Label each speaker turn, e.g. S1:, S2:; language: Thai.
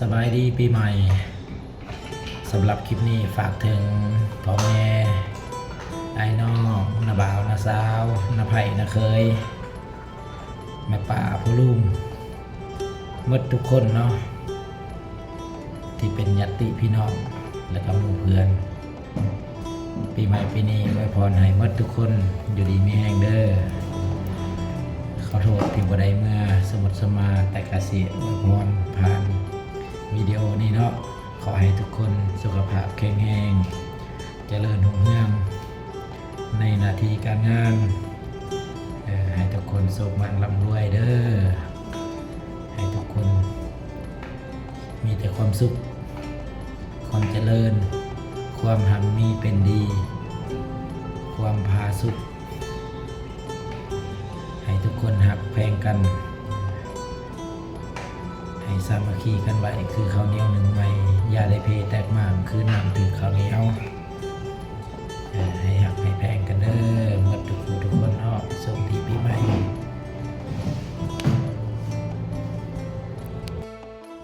S1: สบายดีปีใหม่สำหรับคลิปนี้ฝากถึงพ่อแม่ไอ้น้องน้าบ่าวน้าสาวน้าไผ่น้าเคยแม่ป่าผู้ลุงหมดทุกคนเนาะที่เป็นญาติพี่น้องและก็หมู่เพื่อนปีใหม่ปีนี้อวยพรให้หมดทุกคนอยู่ดีมีแรงเด้อขอโทษที่บ่ได้เมื่อสมุทรสมาแต่กสิอวยพรผ่านวิดีโอนี้เนาะขอให้ทุกคนสุขภาพแข็งแรงเจริญรุ่งเรืองในหน้าที่การงานให้ทุกคนสุขมันร่ำรวยเด้อให้ทุกคนมีแต่ความสุขความเจริญความหังมีเป็นดีความพาสุขให้ทุกคนหักแพงกันให้สามัคคีกันไว้คือข้าวเหนียวหนึ่งไม้อย่าได้เพแตกมากค